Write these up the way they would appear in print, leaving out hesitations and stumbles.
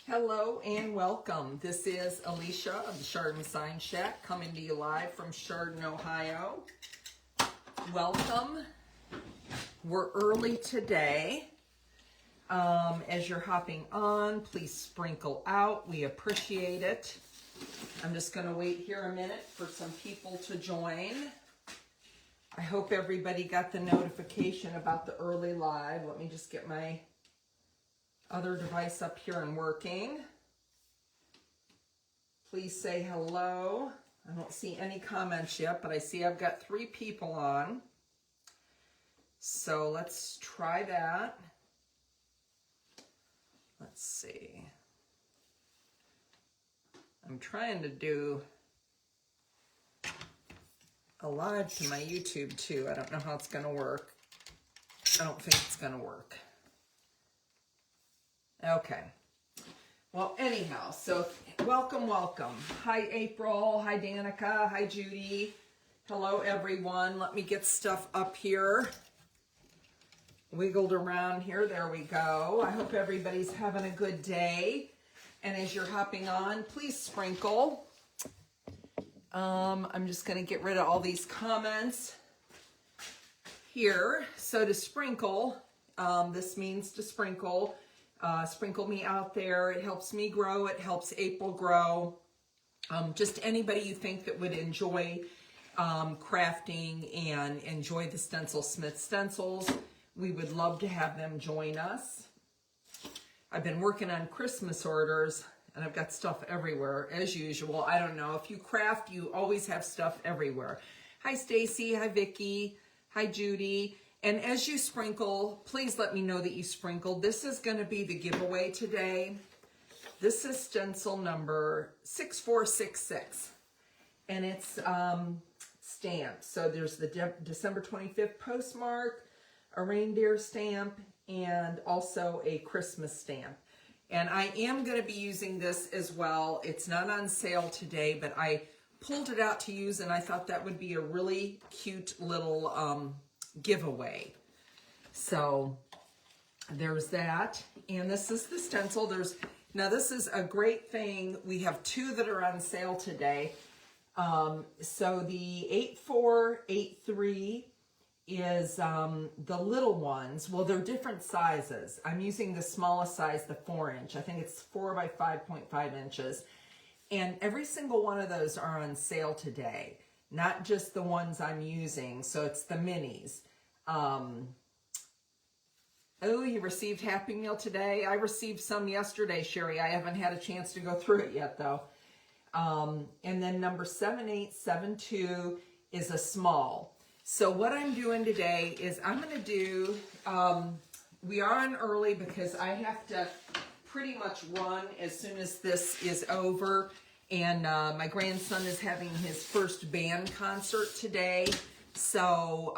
Hello and welcome. This is Alicia of the Chardon Sign Shack coming to you live from Chardon, Ohio. Welcome. We're early today. As you're hopping on, please sprinkle out. We appreciate it. I'm just going to wait here a minute for some people to join. I hope everybody got the notification about the early live. Let me just get my other device up here and working. Please say hello. I don't see any comments yet, but I see I've got 3 people on. So let's try that. Let's see. I'm trying to do a live to my YouTube too. I don't know how it's going to work. I don't think it's going to work. Okay. Well, anyhow, so welcome. Hi, April. Hi, Danica. Hi, Judy. Hello, everyone. Let me get stuff up here. Wiggled around here. There we go. I hope everybody's having a good day. And as you're hopping on, please sprinkle. I'm just going to get rid of all these comments here. So to sprinkle, this means to sprinkle. Sprinkle me out there. It helps me grow. It helps April grow. Just anybody you think that would enjoy crafting and enjoy the Stencil Smith stencils, we would love to have them join us. I've been working on Christmas orders and I've got stuff everywhere as usual. I don't know. If you craft, you always have stuff everywhere. Hi, Stacy. Hi, Vicki. Hi, Judy. And as you sprinkle, please let me know that you sprinkled. This is going to be the giveaway today. This is stencil number 6466. And it's stamped. So there's the December 25th postmark, a reindeer stamp, and also a Christmas stamp. And I am going to be using this as well. It's not on sale today, but I pulled it out to use, and I thought that would be a really cute little giveaway. So there's that, and this is the stencil. Now this is a great thing. We have 2 that are on sale today. So the 8483 is the little ones. Well, they're different sizes. I'm using the smallest size, the 4-inch. I think it's 4 by 5.5 inches. And every single one of those are on sale today. Not just the ones I'm using, so it's the minis. Oh, you received Happy Meal today? I received some yesterday, Sherry. I haven't had a chance to go through it yet, though. And then number 7872 is a small. So what I'm doing today is I'm going to do, we are on early because I have to pretty much run as soon as this is over. And my grandson is having his first band concert today. So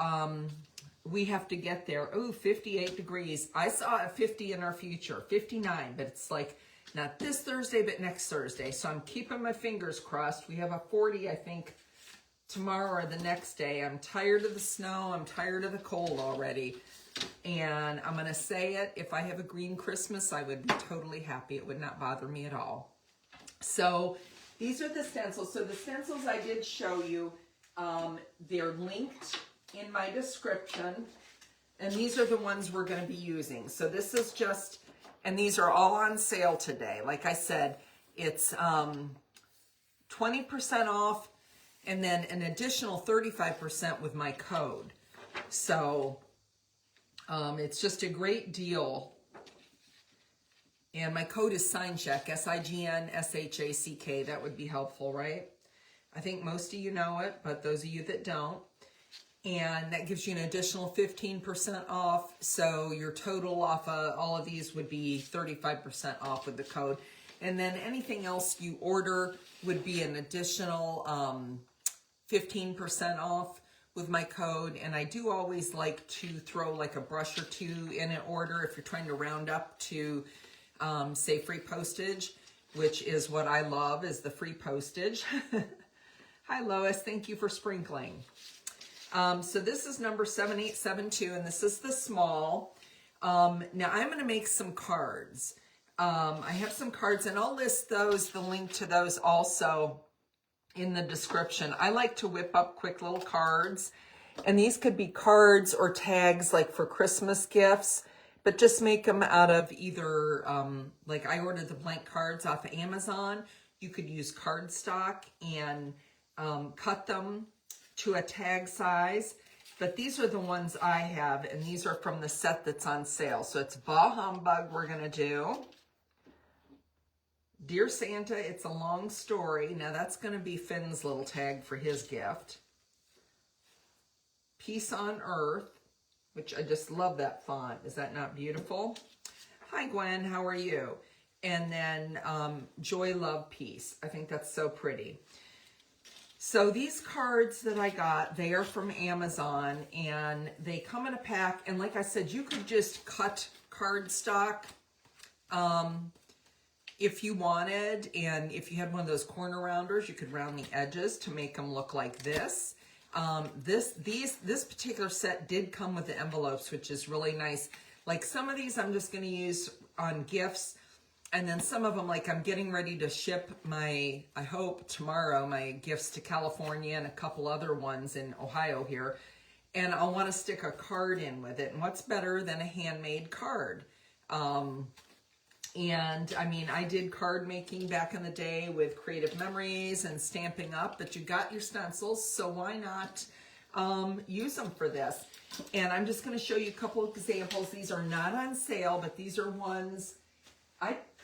we have to get there. Oh, 58 degrees. I saw a 50 in our future, 59, but it's like not this Thursday, but next Thursday. So I'm keeping my fingers crossed. We have a 40, I think, tomorrow or the next day. I'm tired of the snow. I'm tired of the cold already. And I'm going to say it. If I have a green Christmas, I would be totally happy. It would not bother me at all. So these are the stencils. So the stencils I did show you, they're linked in my description. And these are the ones we're going to be using. So this is just, and these are all on sale today. Like I said, it's 20% off and then an additional 35% with my code. So it's just a great deal. And my code is SignShack, SIGNSHACK. That would be helpful, right? I think most of you know it, but those of you that don't. And that gives you an additional 15% off. So your total off of all of these would be 35% off with the code. And then anything else you order would be an additional 15% off with my code. And I do always like to throw like a brush or 2 in an order if you're trying to round up to say free postage, which is what I love, is the free postage. Hi Lois, thank you for sprinkling. So this is number 7872, and this is the small. Now I'm going to make some cards. I have some cards, and I'll list those, the link to those also in the description. I like to whip up quick little cards, and these could be cards or tags like for Christmas gifts, but just make them out of either, like I ordered the blank cards off of Amazon. You could use cardstock and cut them to a tag size. But these are the ones I have, and these are from the set that's on sale. So it's Bah Humbug we're going to do. Dear Santa, it's a long story. Now that's going to be Finn's little tag for his gift. Peace on Earth, which I just love that font. Is that not beautiful? Hi, Gwen. How are you? And then Joy, Love, Peace. I think that's so pretty. So these cards that I got, they are from Amazon, and they come in a pack. And like I said, you could just cut cardstock if you wanted. And if you had one of those corner rounders, you could round the edges to make them look like this. This particular set did come with the envelopes, which is really nice. Like some of these I'm just going to use on gifts. And then some of them, like I'm getting ready to ship my, I hope tomorrow, my gifts to California and a couple other ones in Ohio here. And I'll want to stick a card in with it. And what's better than a handmade card? And I mean, I did card making back in the day with Creative Memories and Stampin' Up, but you got your stencils, so why not use them for this? And I'm just going to show you a couple of examples. These are not on sale, but these are ones,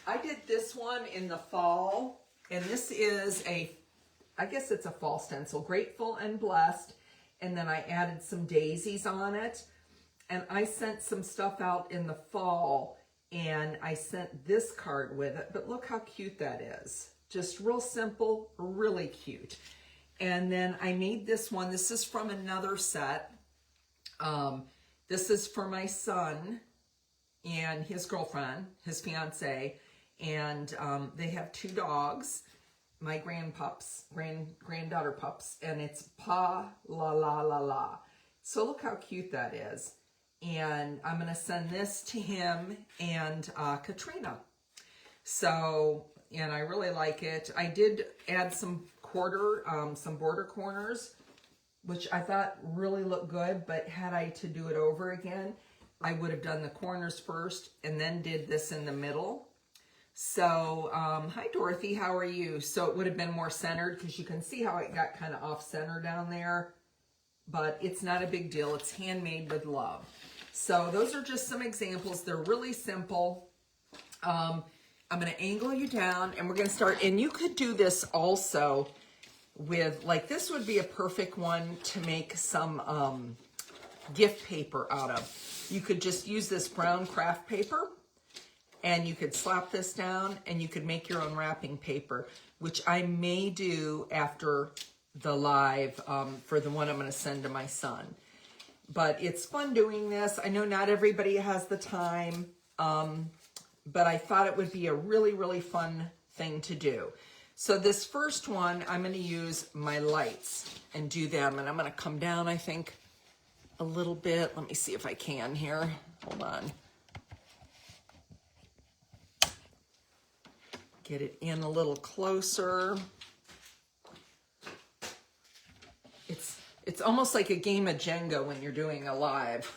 I did this one in the fall, and this is I guess it's a fall stencil, Grateful and Blessed, and then I added some daisies on it, and I sent some stuff out in the fall, and I sent this card with it, but look how cute that is. Just real simple, really cute. And then I made this one. This is from another set. This is for my son and his girlfriend, his fiance, and they have 2 dogs, my granddaughter pups, and it's Pa La La La La. So look how cute that is. And I'm going to send this to him and Katrina. So, and I really like it. I did add some border corners, which I thought really looked good, but had I to do it over again, I would have done the corners first and then did this in the middle. So, hi Dorothy, how are you? So it would have been more centered because you can see how it got kind of off center down there, but it's not a big deal. It's handmade with love. So those are just some examples. They're really simple. I'm going to angle you down and we're going to start, and you could do this also with, like this would be a perfect one to make some gift paper out of. You could just use this brown craft paper, and you could slap this down and you could make your own wrapping paper, which I may do after the live for the one I'm going to send to my son. But it's fun doing this. I know not everybody has the time, but I thought it would be a really, really fun thing to do. So this first one, I'm going to use my lights and do them. And I'm going to come down, I think, a little bit. Let me see if I can here. Hold on. Get it in a little closer. It's almost like a game of Jenga when you're doing a live.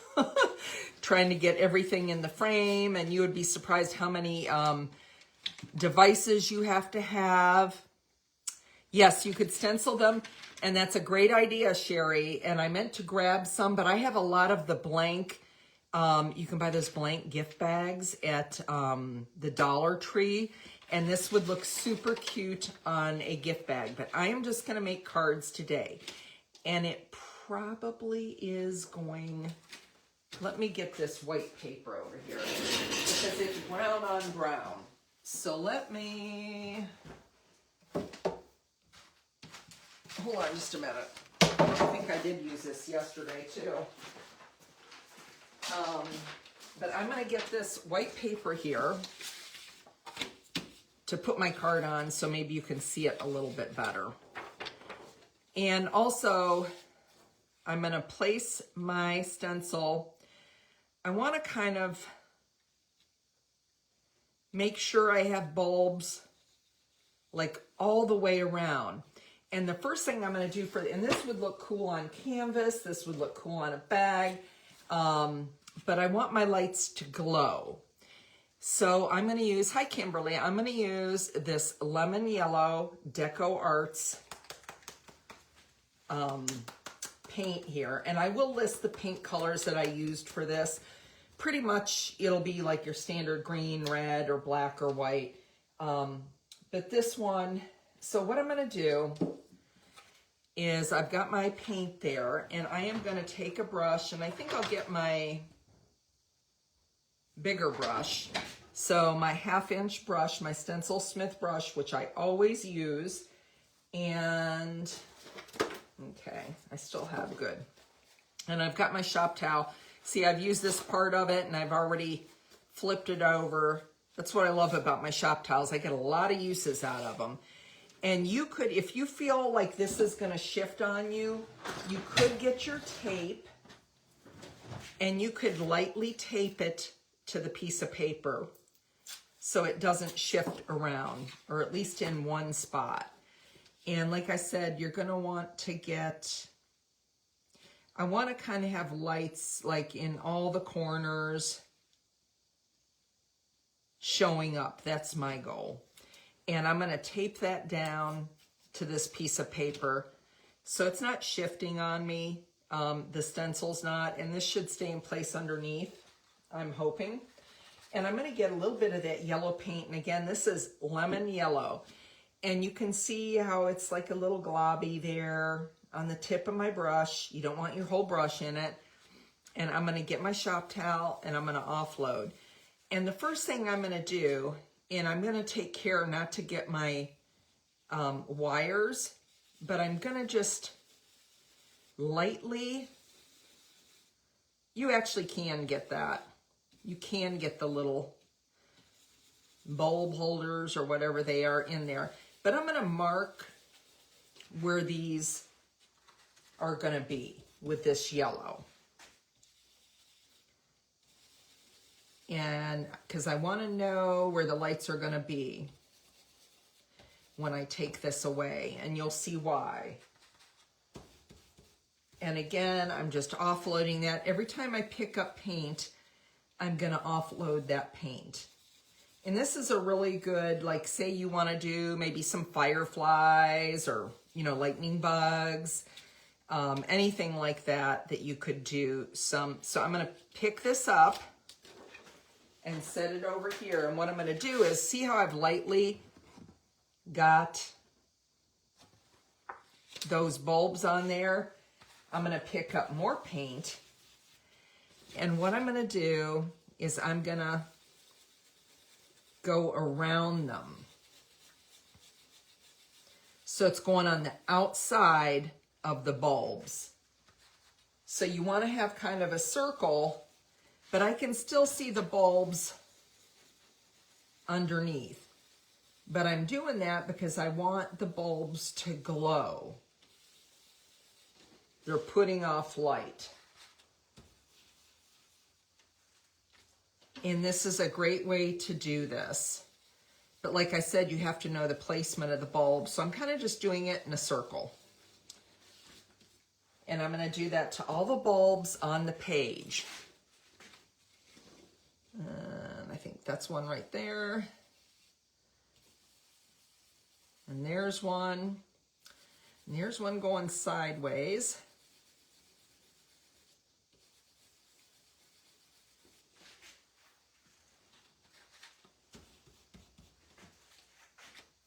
Trying to get everything in the frame, and you would be surprised how many devices you have to have. Yes, you could stencil them, and that's a great idea, Sherry. And I meant to grab some, but I have a lot of the blank. You can buy those blank gift bags at the Dollar Tree. And this would look super cute on a gift bag. But I am just going to make cards today. And it probably is going... Let me get this white paper over here. Because it's brown on brown. So let me... Hold on just a minute. I think I did use this yesterday too. But I'm going to get this white paper here to put my card on, so maybe you can see it a little bit better. And also, I'm going to place my stencil. I want to kind of make sure I have bulbs like all the way around. And the first thing I'm going to do and this would look cool on canvas, this would look cool on a bag, but I want my lights to glow. So I'm going to use, hi Kimberly, I'm going to use this lemon yellow Deco Arts paint here. And I will list the paint colors that I used for this. Pretty much it'll be like your standard green, red, or black, or white. But this one, so what I'm going to do is I've got my paint there, and I am going to take a brush, and I think I'll get my bigger brush. So my 1/2-inch brush, my Stencil Smith brush, which I always use, and okay, I still have good. And I've got my shop towel. See, I've used this part of it, and I've already flipped it over. That's what I love about my shop towels. I get a lot of uses out of them. And you could, if you feel like this is going to shift on you, you could get your tape, and you could lightly tape it to the piece of paper so it doesn't shift around, or at least in one spot. And like I said, you're going to want to get, I want to kind of have lights like in all the corners showing up. That's my goal. And I'm going to tape that down to this piece of paper so it's not shifting on me. The stencil's not, and this should stay in place underneath, I'm hoping. And I'm going to get a little bit of that yellow paint. And again, this is lemon yellow. And you can see how it's like a little globby there on the tip of my brush. You don't want your whole brush in it. And I'm going to get my shop towel, and I'm going to offload. And the first thing I'm going to do, and I'm going to take care not to get my wires, but I'm going to just lightly, you actually can get that. You can get the little bulb holders or whatever they are in there. But I'm going to mark where these are going to be with this yellow. And because I want to know where the lights are going to be when I take this away, and you'll see why. And again, I'm just offloading that. Every time I pick up paint, I'm going to offload that paint. And this is a really good, like say you want to do maybe some fireflies or, you know, lightning bugs, anything like that that you could do some. So I'm going to pick this up and set it over here. And what I'm going to do is, see how I've lightly got those bulbs on there? I'm going to pick up more paint. And what I'm going to do is I'm going to go around them. So it's going on the outside of the bulbs. So you want to have kind of a circle, but I can still see the bulbs underneath. But I'm doing that because I want the bulbs to glow. They're putting off light. And this is a great way to do this. But like I said, you have to know the placement of the bulb. So I'm kind of just doing it in a circle. And I'm going to do that to all the bulbs on the page. And I think that's one right there. And there's one. And here's one going sideways.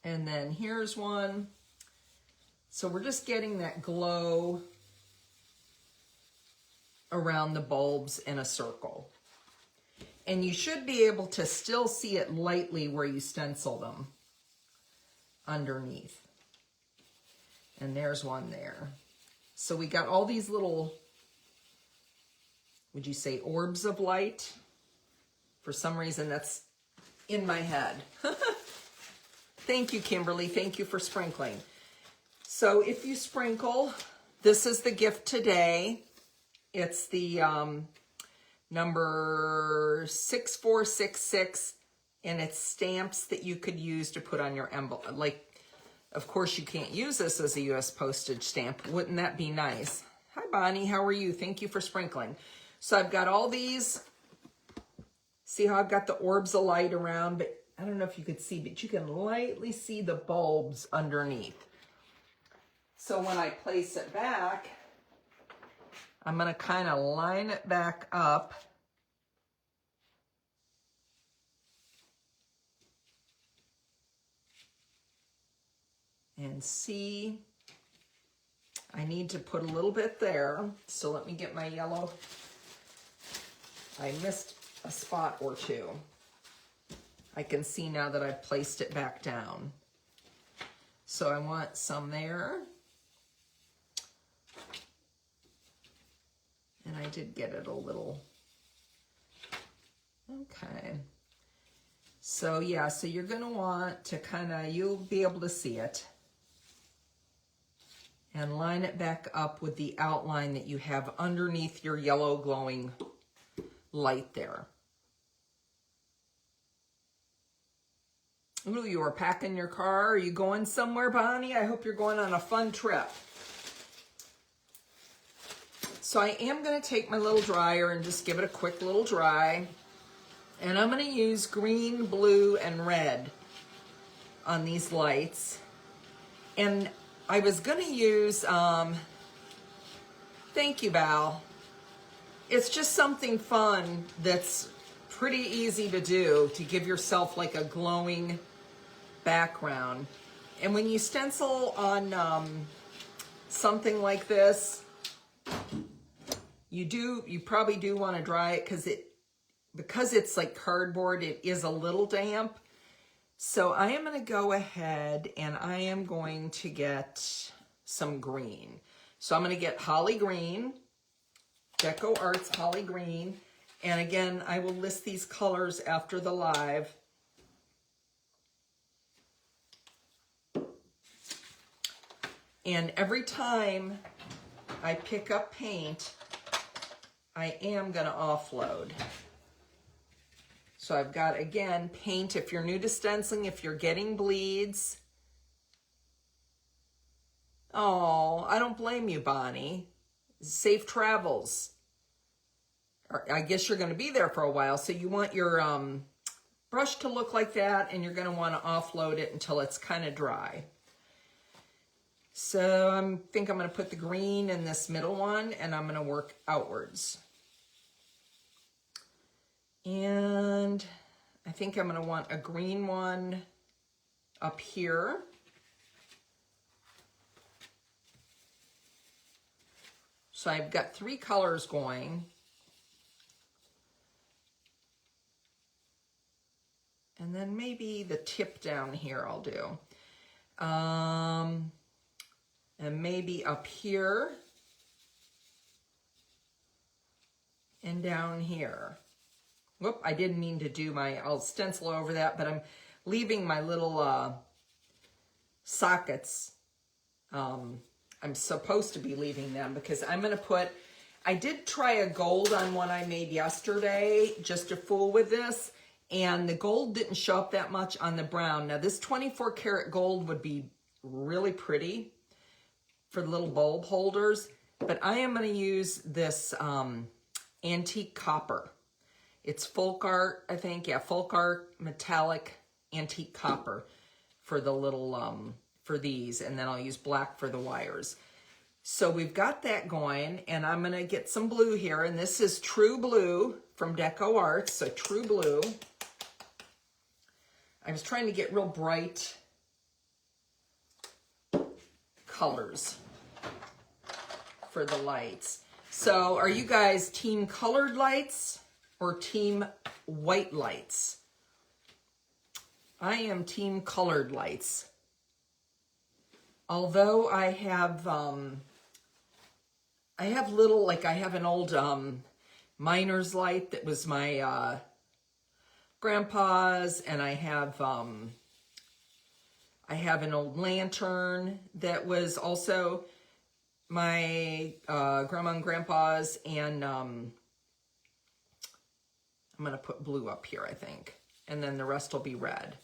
And then here's one. So we're just getting that glow around the bulbs in a circle. And you should be able to still see it lightly where you stencil them underneath. And there's one there. So we got all these little, would you say orbs of light? For some reason that's in my head. Thank you, Kimberly. Thank you for sprinkling. So if you sprinkle, this is the gift today. It's the number 6466 And it's stamps that you could use to put on your envelope. Like, of course, you can't use this as a U.S. postage stamp. Wouldn't that be nice? Hi, Bonnie. How are you? Thank you for sprinkling. So I've got all these. See how I've got the orbs of light around? But I don't know if you could see, but you can lightly see the bulbs underneath. So when I place it back, I'm going to kind of line it back up. And see, I need to put a little bit there. So let me get my yellow. I missed a spot or two. I can see now that I've placed it back down. So I want some there. And I did get it a little. Okay. So yeah, so you're gonna want to kind of, you'll be able to see it. And line it back up with the outline that you have underneath your yellow glowing light there. Ooh, you are packing your car. Are you going somewhere, Bonnie? I hope you're going on a fun trip. So I am going to take my little dryer and just give it a quick little dry. And I'm going to use green, blue, and red on these lights. And I was going to use, thank you, Val. It's just something fun that's pretty easy to do to give yourself like a glowing background. And when you stencil on something like this, you probably do want to dry it because it's like cardboard, it is a little damp. So I am going to go ahead and I am going to get some green. So I'm going to get Holly Green, Deco Arts Holly Green. And again, I will list these colors after the live. And every time I pick up paint, I am going to offload. So I've got, again, paint. If you're new to stenciling, if you're getting bleeds. Oh, I don't blame you, Bonnie. Safe travels. I guess you're going to be there for a while. So you want your brush to look like that, and you're going to want to offload it until it's kind of dry. So I think I'm going to put the green in this middle one, and I'm going to work outwards. And I think I'm going to want a green one up here. So I've got 3 colors going. And then maybe the tip down here I'll do. And maybe up here. And down here. Whoop, I didn't mean to do I'll stencil over that, but I'm leaving my little sockets. I'm supposed to be leaving them because I'm going to I did try a gold on one I made yesterday just to fool with this, and the gold didn't show up that much on the brown. Now this 24 karat gold would be really pretty for the little bulb holders, but I am going to use this antique copper. It's folk art, I think. Yeah, folk art metallic antique copper for the little, for these. And then I'll use black for the wires. So we've got that going. And I'm going to get some blue here. And this is True Blue from Deco Arts. So True Blue. I was trying to get real bright colors for the lights. So are you guys team colored lights or team white lights? I am team colored lights. Although I have little, like I have an old miner's light that was my grandpa's, and I have an old lantern that was also my grandma and grandpa's, and I'm going to put blue up here, I think. and then the rest will be red.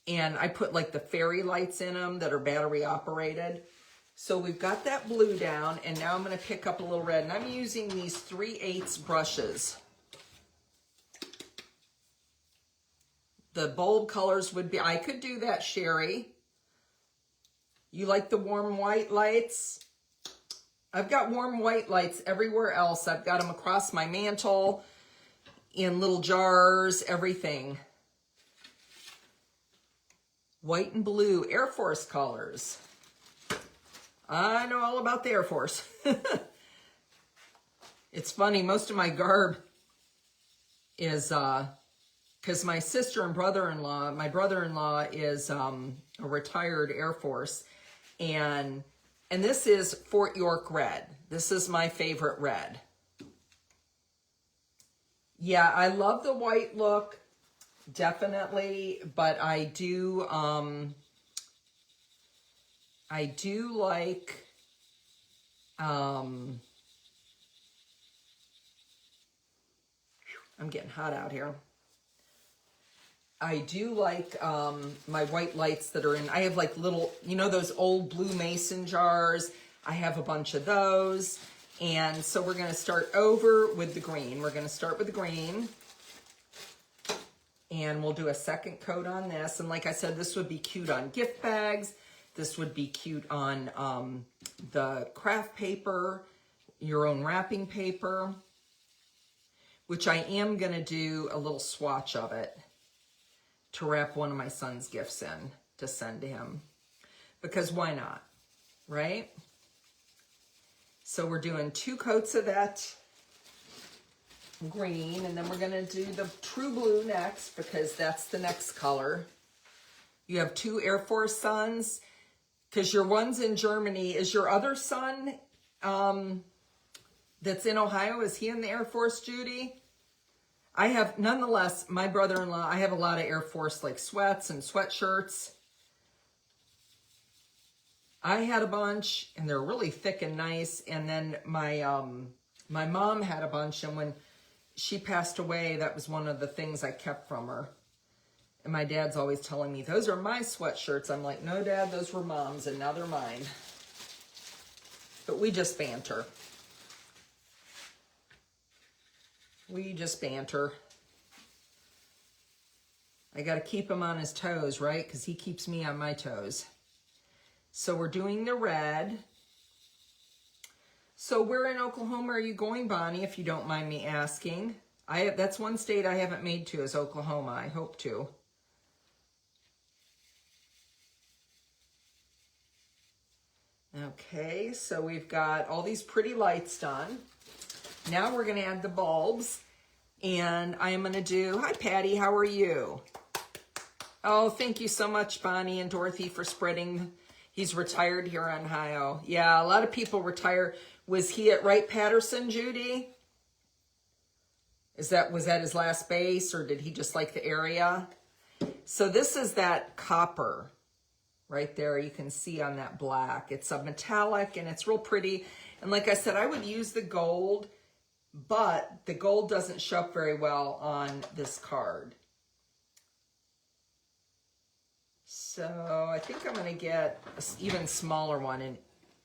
And I put like the fairy lights in them that are battery operated. So we've got that blue down, and now I'm going to pick up a little red, and I'm using these 3/8 brushes. The bulb colors would be, I could do that, Sherry. You like the warm white lights? I've got warm white lights everywhere else. I've got them across my mantle, in little jars, everything. White and blue, Air Force colors. I know all about the Air Force. It's funny, most of my garb is, because my sister and brother-in-law, my brother-in-law is a retired Air Force, and this is Fort York red. This is my favorite red. Yeah, I love the white look, definitely, but I do like, I'm getting hot out here. I do like my white lights that are in, I have like little, you know, those old blue mason jars. I have a bunch of those. And so we're going to start over with the green. We're going to start with the green. And we'll do a second coat on this. And like I said, this would be cute on gift bags. This would be cute on the craft paper, your own wrapping paper, which I am going to do a little swatch of it to wrap one of my son's gifts in to send to him. Because why not, right? So we're doing 2 coats of that green, and then we're going to do the true blue next, because that's the next color. You have 2 Air Force sons, because your one's in Germany. Is your other son that's in Ohio, is he in the Air Force, Judy? I have, nonetheless, my brother-in-law, I have a lot of Air Force like sweats and sweatshirts. I had a bunch, and they're really thick and nice. And then my mom had a bunch, and when she passed away, that was one of the things I kept from her. And my dad's always telling me, those are my sweatshirts. I'm like, no, Dad, those were Mom's, and now they're mine. But we just banter. We just banter. I got to keep him on his toes, right? Because he keeps me on my toes. So we're doing the red. So where in Oklahoma are you going, Bonnie, if you don't mind me asking? That's one state I haven't made to, is Oklahoma. I hope to. Okay, so we've got all these pretty lights done. Now we're going to add the bulbs. And I am going to do, hi Patty, how are you? Oh, thank you so much, Bonnie and Dorothy, for spreading. He's retired here in Ohio. Yeah, a lot of people retire. Was he at Wright-Patterson, Judy? Was that his last base, or did he just like the area? So this is that copper right there. You can see on that black. It's a metallic, and it's real pretty. And like I said, I would use the gold, but the gold doesn't show up very well on this card. So I think I'm going to get an even smaller one, in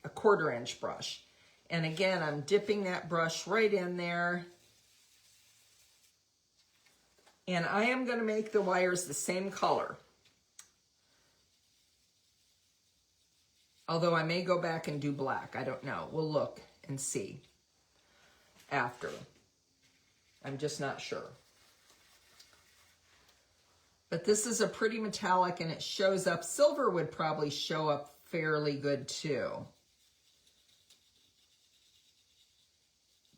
a 1/4 inch brush. And again, I'm dipping that brush right in there. And I am going to make the wires the same color. Although I may go back and do black. I don't know. We'll look and see after. I'm just not sure. But this is a pretty metallic, and it shows up. Silver would probably show up fairly good too.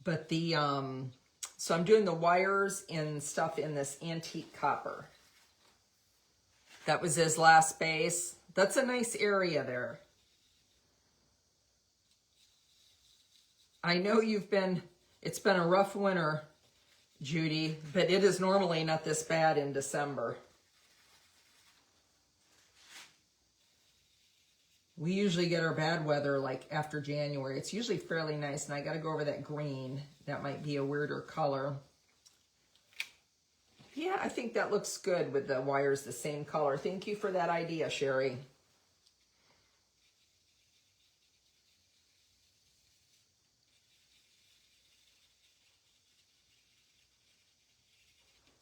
But the, so I'm doing the wires and stuff in this antique copper. That was his last base. That's a nice area there. I know it's been a rough winter, Judy, but it is normally not this bad in December. We usually get our bad weather like after January. It's usually fairly nice, and I got to go over that green. That might be a weirder color. Yeah, I think that looks good with the wires the same color. Thank you for that idea, Sherry.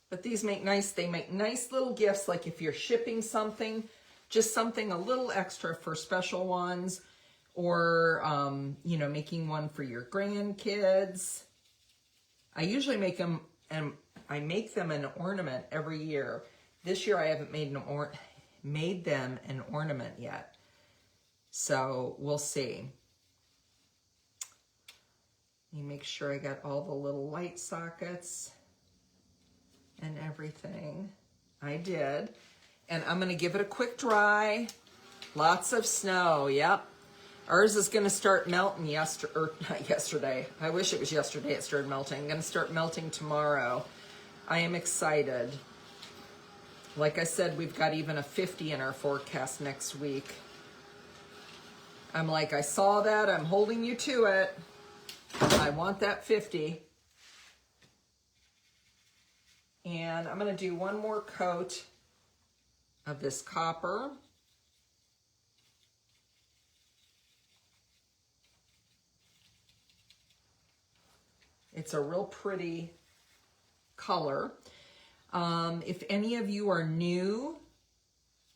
But these make nice, they make nice little gifts, like if you're shipping something, just something a little extra for special ones, or, you know, making one for your grandkids. I usually make them, and I make them an ornament every year. This year I haven't made them an ornament yet. So we'll see. Let me make sure I got all the little light sockets and everything. I did. And I'm going to give it a quick dry. Lots of snow, yep. Ours is going to start melting not yesterday. I wish it was yesterday it started melting. Going to start melting tomorrow. I am excited. Like I said, we've got even a 50 in our forecast next week. I'm like, I saw that. I'm holding you to it. I want that 50. And I'm going to do one more coat of this copper. It's a real pretty color. If any of you are new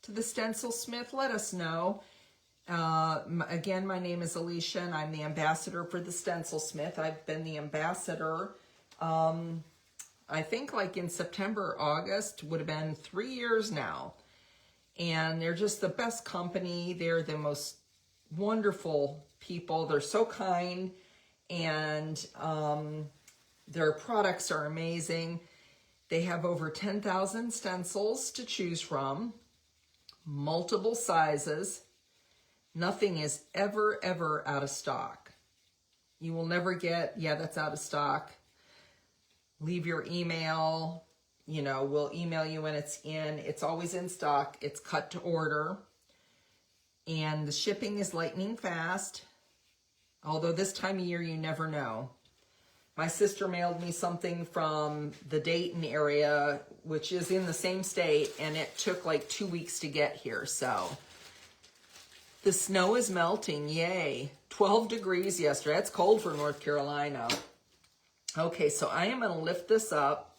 to the Stencil Smith, let us know. Again, my name is Alicia, and I'm the ambassador for the Stencil Smith. I've been the ambassador, I think like in September, August, would have been 3 years now. And they're just the best company. They're the most wonderful people. They're so kind, and their products are amazing. They have over 10,000 stencils to choose from, multiple sizes. Nothing is ever, ever out of stock. You will never get, yeah, that's out of stock. Leave your email. You know, we'll email you when it's in. It's always in stock. It's cut to order. And the shipping is lightning fast. Although this time of year, you never know. My sister mailed me something from the Dayton area, which is in the same state, and it took like 2 weeks to get here. So the snow is melting, yay. 12 degrees yesterday. That's cold for North Carolina. Okay, so I am going to lift this up.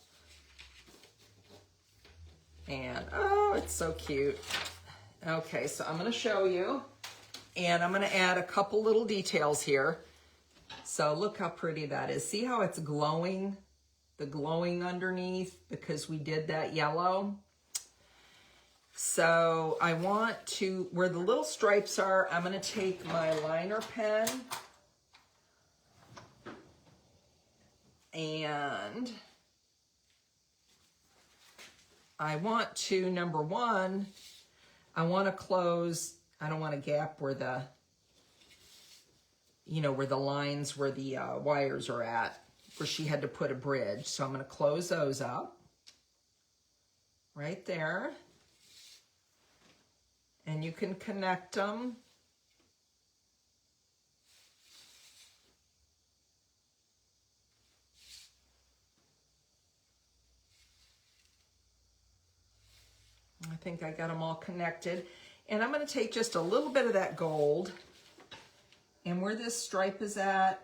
And, oh, it's so cute. Okay, so I'm going to show you. And I'm going to add a couple little details here. So look how pretty that is. See how it's glowing? The glowing underneath, because we did that yellow. So I want to, where the little stripes are, I'm going to take my liner pen. And I want to, number one, I want to close, I don't want a gap where the, you know, where the lines, where the wires are at, where she had to put a bridge. So I'm going to close those up right there. And you can connect them. I think I got them all connected. And I'm going to take just a little bit of that gold. And where this stripe is at,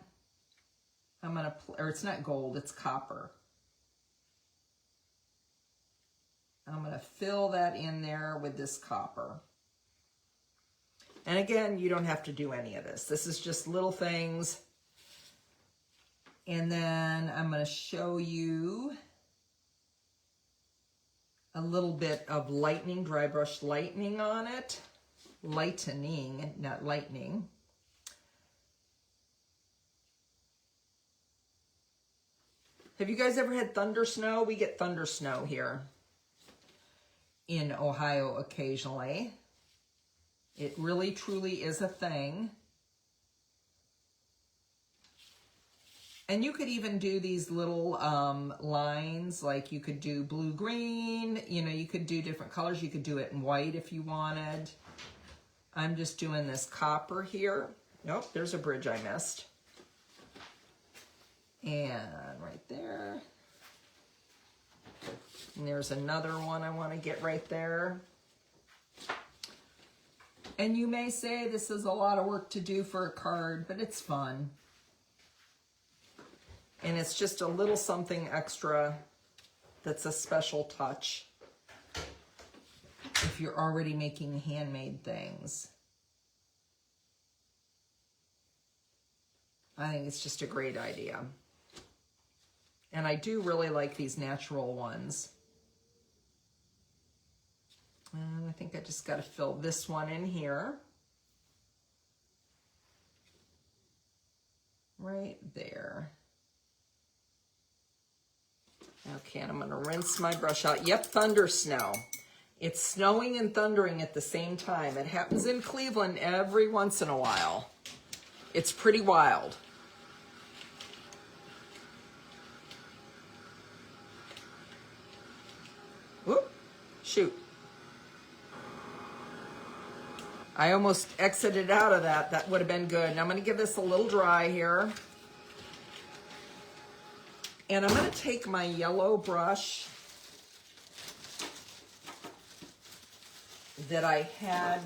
I'm going to, or it's not gold, it's copper. I'm going to fill that in there with this copper. And again, you don't have to do any of this. This is just little things. And then I'm going to show you a little bit of lightning, dry brush lightning on it. Lightening, not lightning. Have you guys ever had thunder snow? We get thunder snow here in Ohio occasionally. It really, truly is a thing. And you could even do these little lines, like you could do blue-green, you know, you could do different colors. You could do it in white if you wanted. I'm just doing this copper here. Nope, there's a bridge I missed. And right there. And there's another one I want to get right there. And you may say this is a lot of work to do for a card, but it's fun. And it's just a little something extra that's a special touch if you're already making handmade things. I think it's just a great idea. And I do really like these natural ones. And I think I just got to fill this one in here. Right there. Okay, and I'm going to rinse my brush out. Yep, thunder snow. It's snowing and thundering at the same time. It happens in Cleveland every once in a while. It's pretty wild. Whoop, shoot. I almost exited out of that. That would have been good. Now I'm going to give this a little dry here. And I'm going to take my yellow brush that I had.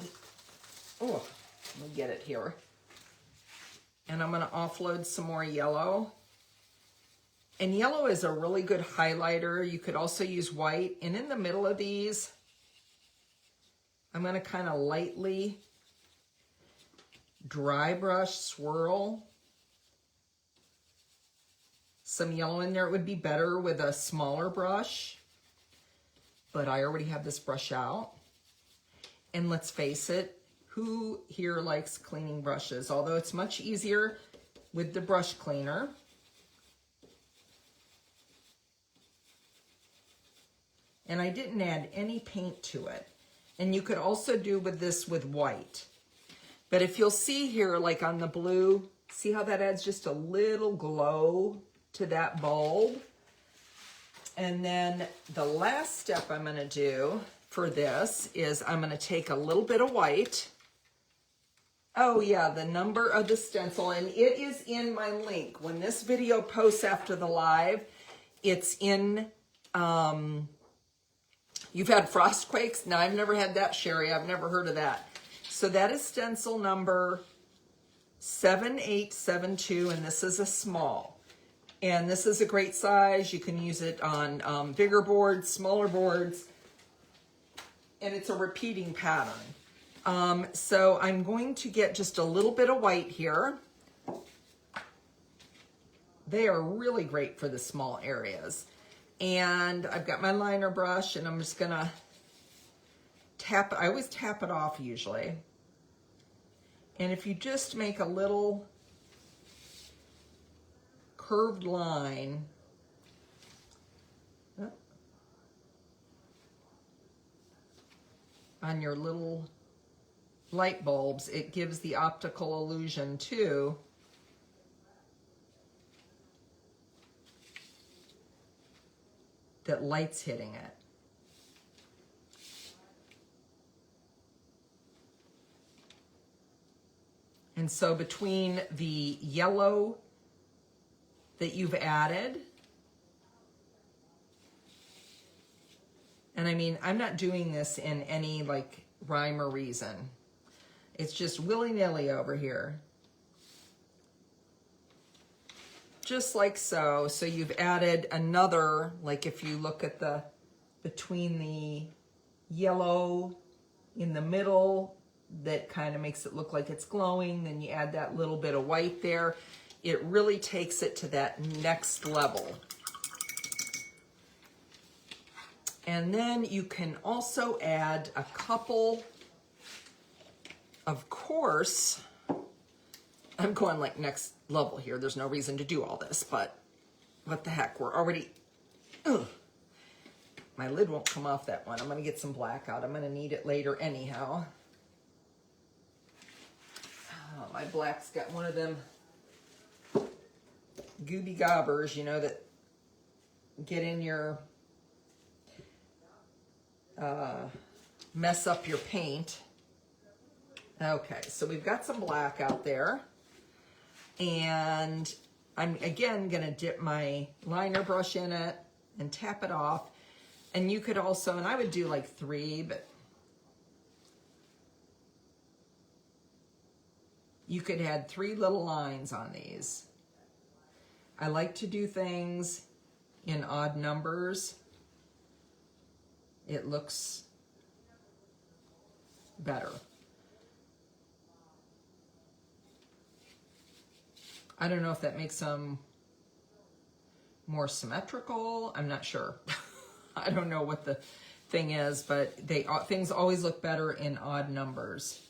Oh, let me get it here. And I'm going to offload some more yellow. And yellow is a really good highlighter. You could also use white. And in the middle of these, I'm going to kind of lightly dry brush swirl some yellow in there. It would be better with a smaller brush, but I already have this brush out. And let's face it, who here likes cleaning brushes? Although it's much easier with the brush cleaner. And I didn't add any paint to it. And you could also do with this with white. But if you'll see here, like on the blue, see how that adds just a little glow to that bulb? And then the last step I'm going to do for this is I'm going to take a little bit of white. Oh yeah, the number of the stencil, and it is in my link. When this video posts after the live, it's in, you've had frost quakes? No, I've never had that, Sherry. I've never heard of that. So that is stencil number 7872, and this is a small. And this is a great size. You can use it on bigger boards, smaller boards, and it's a repeating pattern. So I'm going to get just a little bit of white here. They are really great for the small areas. And I've got my liner brush, and I'm just gonna tap, I always tap it off usually. And if you just make a little curved line on your little light bulbs, it gives the optical illusion too that light's hitting it. And so between the yellow that you've added, and I mean, I'm not doing this in any like rhyme or reason. It's just willy-nilly over here. Just like so. So you've added another, like if you look at the, between the yellow in the middle, that kind of makes it look like it's glowing, then you add that little bit of white there. It really takes it to that next level. And then you can also add a couple, of course, I'm going like next level here. There's no reason to do all this, but what the heck, we're already, ugh. My lid won't come off that one. I'm gonna get some black out. I'm gonna need it later anyhow. Oh, my black's got one of them gooby gobbers, you know, that get in your, mess up your paint. Okay, so we've got some black out there. And I'm, again, going to dip my liner brush in it and tap it off. And you could also, and I would do like 3, but you could add 3 little lines on these. I like to do things in odd numbers. It looks better. I don't know if that makes them more symmetrical. I'm not sure. I don't know what the thing is, but things always look better in odd numbers.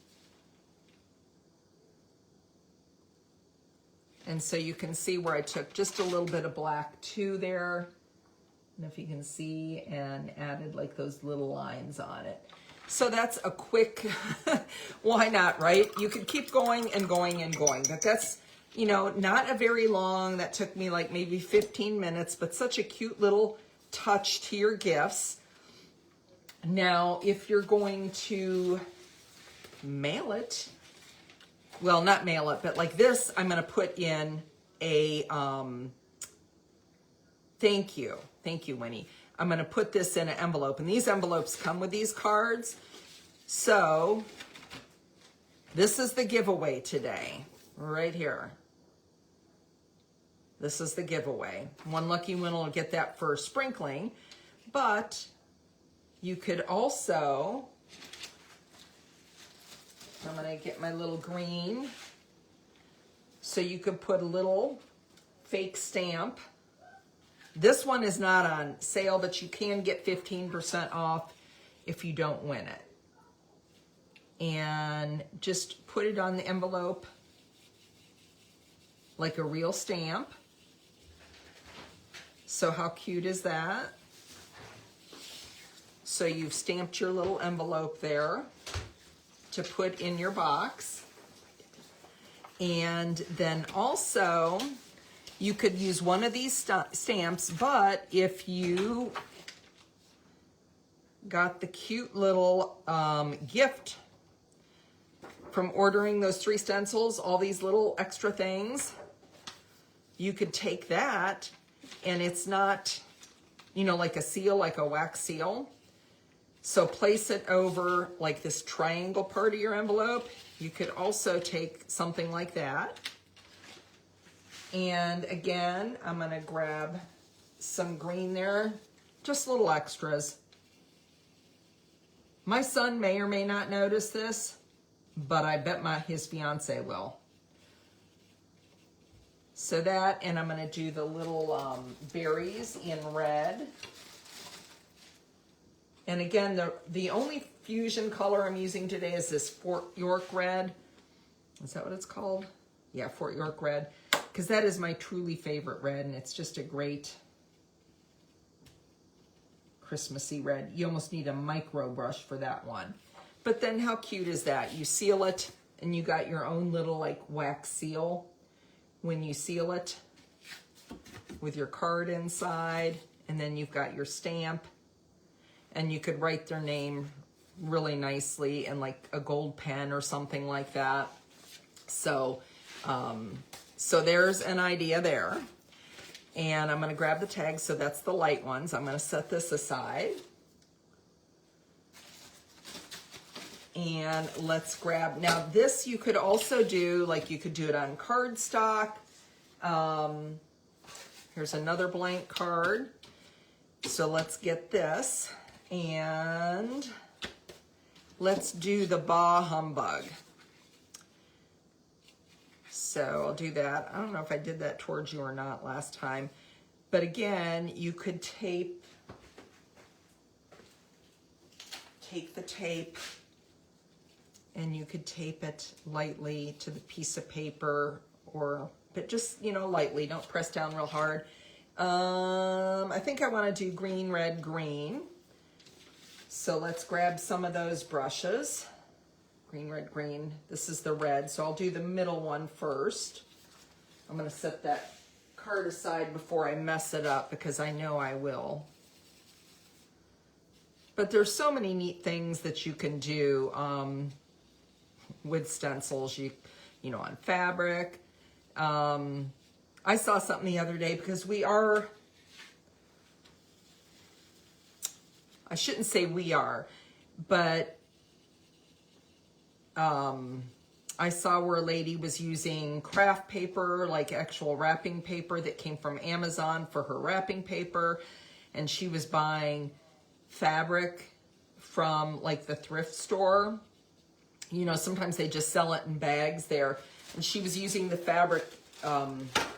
And so you can see where I took just a little bit of black too there. And if you can see, and added like those little lines on it. So that's a quick, why not, right? You could keep going and going and going, but that's, you know, not a very long, that took me like maybe 15 minutes, but such a cute little touch to your gifts. Now, if you're going to mail it, well, not mail it, but like this, I'm going to put in a, thank you, Winnie. I'm going to put this in an envelope, and these envelopes come with these cards. So this is the giveaway today, right here. This is the giveaway. One lucky winner will get that for sprinkling, but you could also, I'm going to get my little green, so you could put a little fake stamp. This one is not on sale, but you can get 15% off if you don't win it. And just put it on the envelope like a real stamp. So how cute is that? So you've stamped your little envelope there to put in your box. And then also, you could use one of these stamps, but if you got the cute little gift from ordering those 3 stencils, all these little extra things, you could take that, and it's not, you know, like a seal, like a wax seal. So place it over like this triangle part of your envelope. You could also take something like that. And again, I'm going to grab some green there, just little extras. My son may or may not notice this, but I bet his fiance will. So that, and I'm going to do the little berries in red. And again, the only fusion color I'm using today is this Fort York red. Is that what it's called? Yeah, Fort York red. Because that is my truly favorite red, and it's just a great Christmassy red. You almost need a micro brush for that one. But then how cute is that? You seal it, and you got your own little like wax seal when you seal it with your card inside, and then you've got your stamp, and you could write their name really nicely in like a gold pen or something like that. So, so there's an idea there. And I'm going to grab the tags. So that's the light ones. I'm going to set this aside. And let's grab, now this you could also do, like you could do it on cardstock. Here's another blank card. So let's get this. And let's do the Bah Humbug. So I'll do that. I don't know if I did that towards you or not last time. But again, you could take the tape, and you could tape it lightly to the piece of paper, but just, you know, lightly. Don't press down real hard. I think I want to do green, red, green. So let's grab some of those brushes. Green, red, green. This is the red, so I'll do the middle one first. I'm going to set that card aside before I mess it up, because I know I will. But there's so many neat things that you can do with stencils, you know, on fabric. I saw something the other day, because we are I shouldn't say we are, but I saw where a lady was using craft paper, like actual wrapping paper that came from Amazon for her wrapping paper. And she was buying fabric from like the thrift store. You know, sometimes they just sell it in bags there. And she was using the fabric,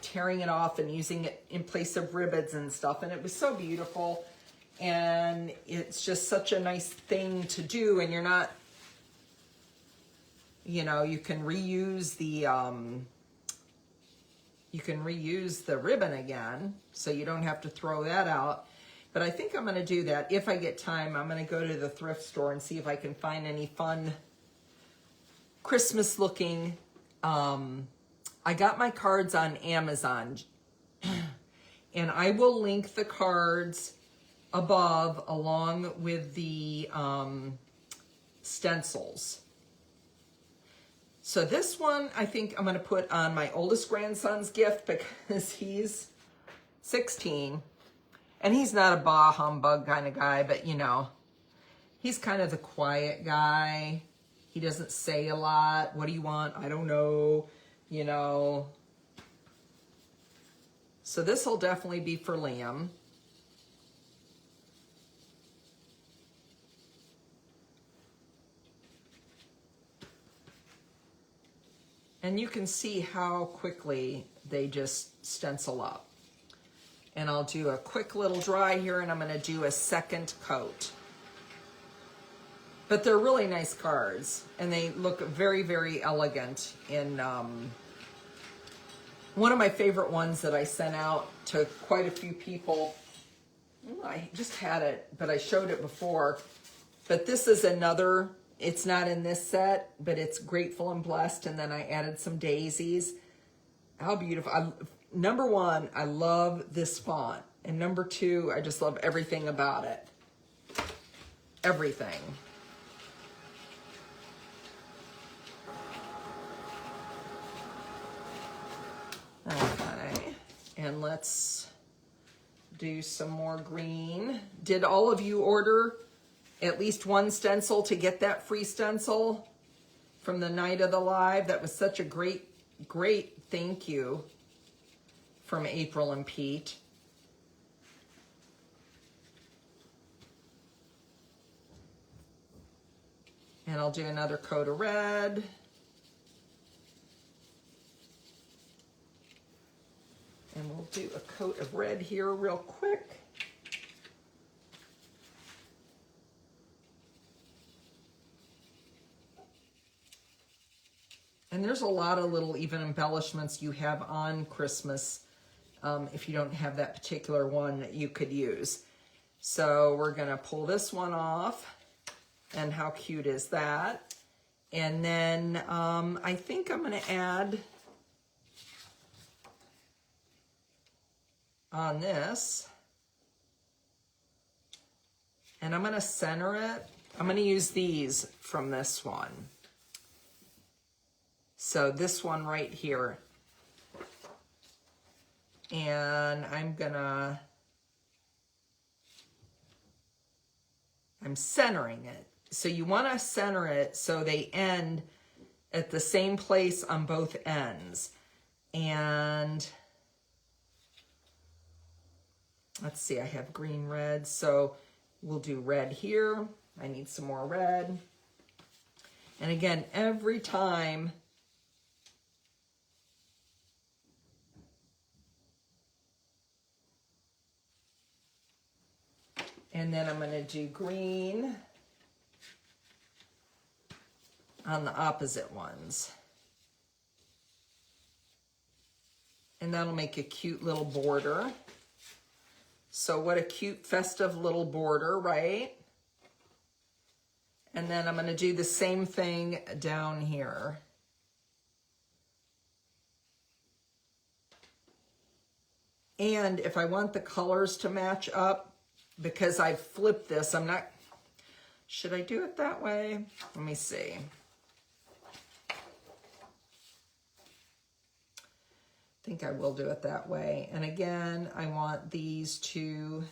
tearing it off and using it in place of ribbons and stuff. And it was so beautiful. And it's just such a nice thing to do. And you're not, you know, you can reuse the ribbon again, so you don't have to throw that out. But I think I'm going to do that. If I get time, I'm going to go to the thrift store and see if I can find any fun Christmas looking. I got my cards on Amazon, and I will link the cards above along with the stencils. So this one, I think I'm going to put on my oldest grandson's gift because he's 16. And he's not a bah humbug kind of guy, but you know, he's kind of the quiet guy. He doesn't say a lot. What do you want? I don't know, you know. So this will definitely be for Liam. And you can see how quickly they just stencil up. And I'll do a quick little dry here, and I'm going to do a second coat. But they're really nice cards, and they look very, very elegant. In one of my favorite ones that I sent out to quite a few people, I just had it, but I showed it before. But this is another. It's not in this set, but it's Grateful and Blessed, and then I added some daisies. How beautiful. Number one, I love this font. And number two, I just love everything about it. Everything. Okay, and let's do some more green. Did all of you order at least one stencil to get that free stencil from the night of the live? That was such a great thank you from April and Pete. And I'll do another coat of red. And we'll do a coat of red here real quick. And there's a lot of little even embellishments you have on Christmas if you don't have that particular one that you could use. So we're going to pull this one off. And how cute is that? And then I think I'm going to add on this. And I'm going to center it. I'm going to use these from this one. So this one right here. And I'm centering it. So you want to center it so they end at the same place on both ends. And let's see, I have green, red, so we'll do red here. I need some more red. And again, every time and then I'm going to do green on the opposite ones. And that'll make a cute little border. So what a cute festive little border, right? And then I'm going to do the same thing down here. And if I want the colors to match up, because I flipped this, I'm not, should I do it that way? Let me see. I think I will do it that way. And again, I want these to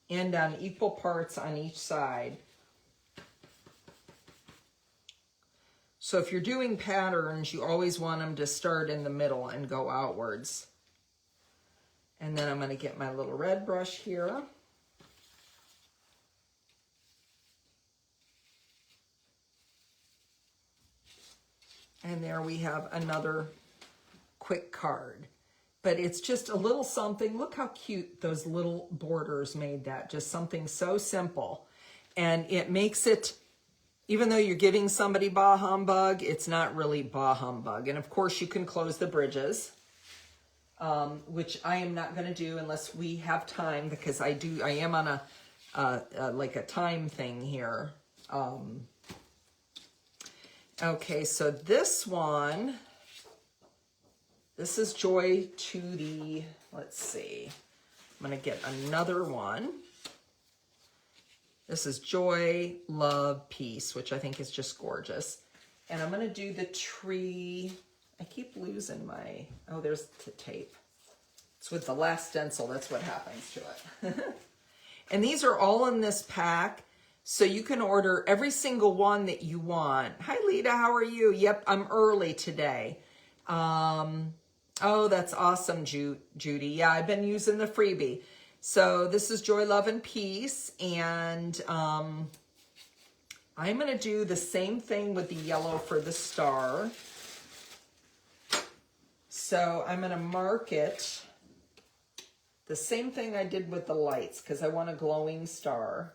end on equal parts on each side. So if you're doing patterns, you always want them to start in the middle and go outwards. And then I'm going to get my little red brush here. And there we have another quick card. But it's just a little something. Look how cute those little borders made that. Just something so simple. And it makes it, even though you're giving somebody bah humbug, it's not really bah humbug. And of course you can close the bridges, which I am not going to do unless we have time, because I am on like a time thing here. Okay, so this one, this is Joy to the, let's see, I'm going to get another one. This is Joy, Love, Peace, which I think is just gorgeous. And I'm going to do the tree. I keep losing my, oh, there's the tape. It's with the last stencil. That's what happens to it. And these are all in this pack. So you can order every single one that you want. Hi, Lita. How are you? Yep, I'm early today. Oh, that's awesome, Judy. Yeah, I've been using the freebie. So this is Joy, Love, and Peace. And I'm going to do the same thing with the yellow for the star. So I'm going to mark it the same thing I did with the lights, because I want a glowing star.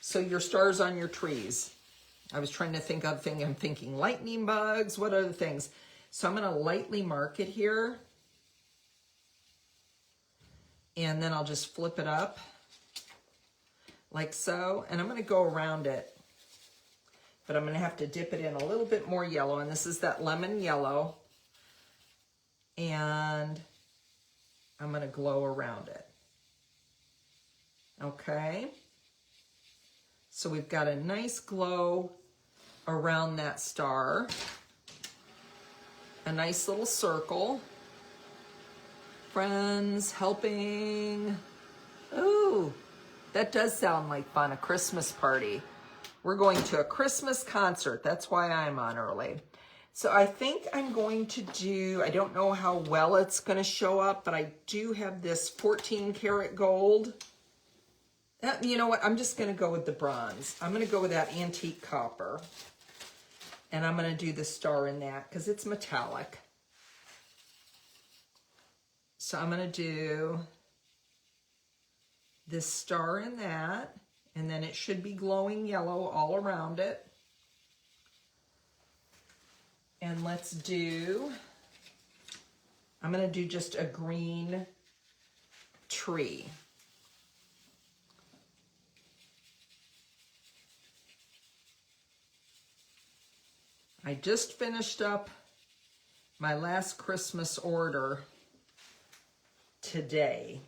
So your stars on your trees. I was trying to think of things. I'm thinking lightning bugs. What other things? So I'm going to lightly mark it here. And then I'll just flip it up like so. And I'm going to go around it. But I'm going to have to dip it in a little bit more yellow. And this is that lemon yellow. And I'm going to glow around it. Okay. So we've got a nice glow around that star. A nice little circle. Friends, helping. Ooh, that does sound like fun, a Christmas party. We're going to a Christmas concert. That's why I'm on early. So I think I'm going to do, I don't know how well it's going to show up, but I do have this 14 karat gold. You know what? I'm just going to go with the bronze. I'm going to go with that antique copper. And I'm going to do the star in that because it's metallic. So I'm going to do this star in that. And then it should be glowing yellow all around it. And let's do, I'm going to do just a green tree. I just finished up my last Christmas order today.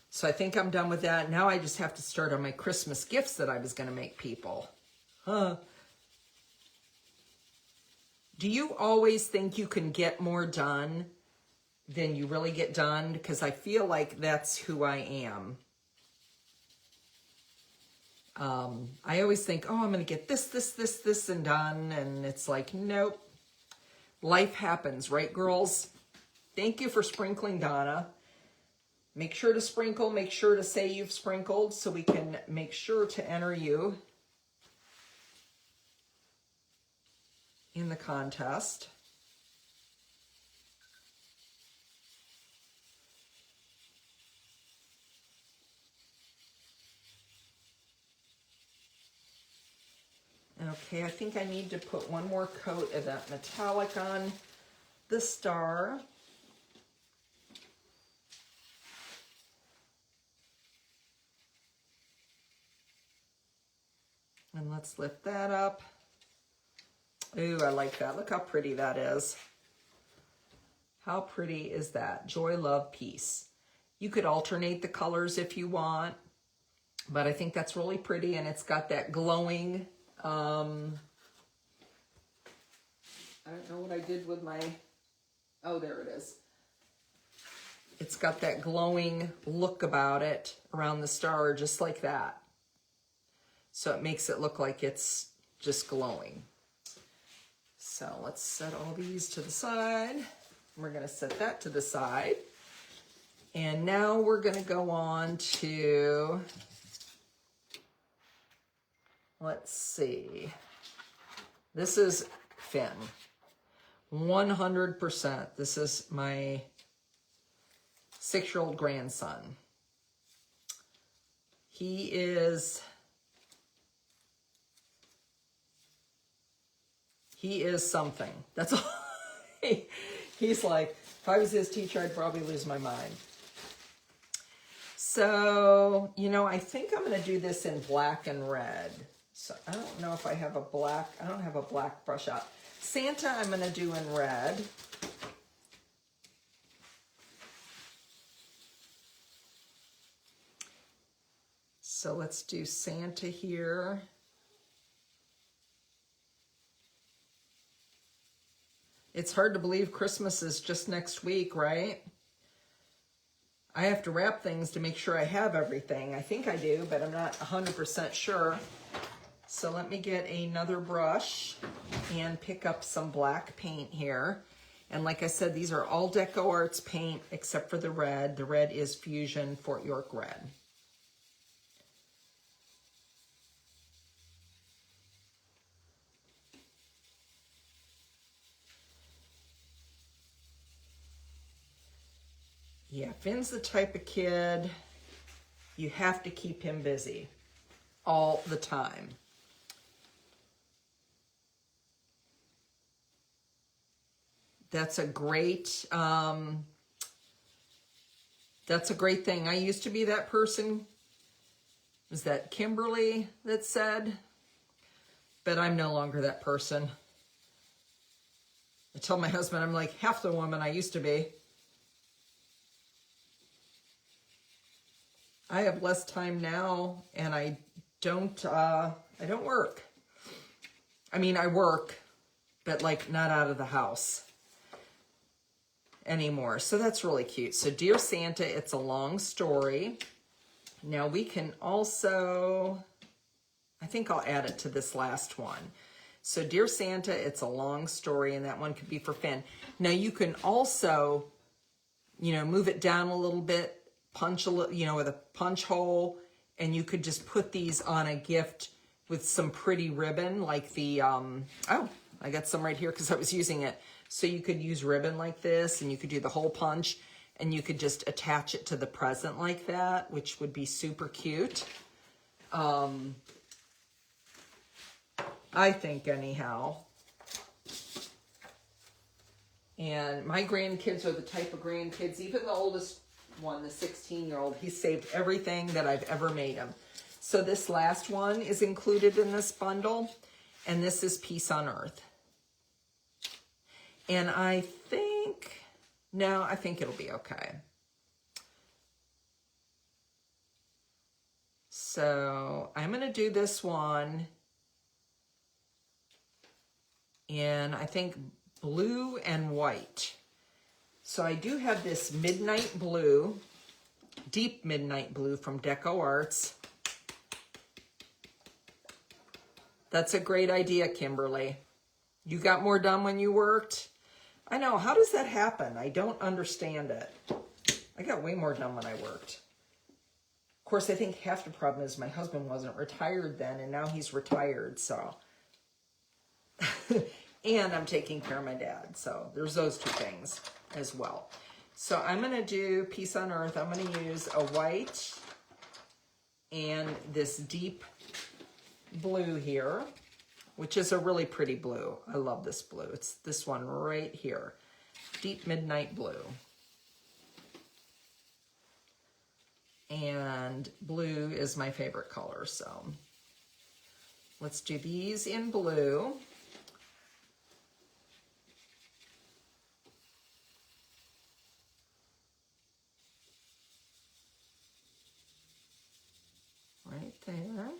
So I think I'm done with that. Now I just have to start on my Christmas gifts that I was going to make people. Do you always think you can get more done than you really get done? Because I feel like that's who I am. I always think, oh, I'm going to get this, and done. And it's like, nope. Life happens, right, girls? Thank you for sprinkling, Donna. Make sure to sprinkle. Make sure to say you've sprinkled so we can make sure to enter you in the contest. Okay, I think I need to put one more coat of that metallic on the star. And let's lift that up. Ooh, I like that. Look how pretty that is. How pretty is that? Joy, love, peace. You could alternate the colors if you want, but I think that's really pretty, and it's got that glowing, I don't know what I did with my, oh, there it is. It's got that glowing look about it around the star, just like that. So it makes it look like it's just glowing. So let's set all these to the side. We're going to set that to the side. And now we're going to go on to, let's see. This is Finn. 100%. This is my 6-year-old grandson. He is something. That's all. He's like, if I was his teacher, I'd probably lose my mind. So, you know, I think I'm going to do this in black and red. So I don't know if I have a black, I don't have a black brush out. Santa I'm going to do in red. So let's do Santa here. It's hard to believe Christmas is just next week, right? I have to wrap things to make sure I have everything. I think I do, but I'm not 100% sure. So let me get another brush and pick up some black paint here. And like I said, these are all Deco Arts paint except for the red. The red is Fusion Fort York Red. Yeah, Finn's the type of kid, you have to keep him busy all the time. That's a great thing. I used to be that person. Was that Kimberly that said? But I'm no longer that person. I tell my husband, I'm like half the woman I used to be. I have less time now, and I don't work. I mean, I work, but like not out of the house anymore. So that's really cute. So Dear Santa, it's a long story. Now we can also, I think I'll add it to this last one. So Dear Santa, it's a long story, and that one could be for Finn. Now you can also, you know, move it down a little bit, punch a little, you know, with a punch hole, and you could just put these on a gift with some pretty ribbon, like the, oh, I got some right here because I was using it. So you could use ribbon like this, and you could do the hole punch, and you could just attach it to the present like that, which would be super cute. I think anyhow. And my grandkids are the type of grandkids, even the oldest one, the 16-year-old, he saved everything that I've ever made him. So this last one is included in this bundle, and this is Peace on Earth. And I think it'll be okay. So I'm going to do this one, and I think blue and white. So I do have this midnight blue, deep midnight blue from Deco Arts. That's a great idea, Kimberly. You got more done when you worked? I know, how does that happen? I don't understand it. I got way more done when I worked. Of course, I think half the problem is my husband wasn't retired then, and now he's retired, so. And I'm taking care of my dad, so there's those two things as well. So I'm going to do Peace on Earth. I'm going to use a white and this deep blue here, which is a really pretty blue. I love this blue. It's this one right here, deep midnight blue. And blue is my favorite color, so let's do these in blue. Right there.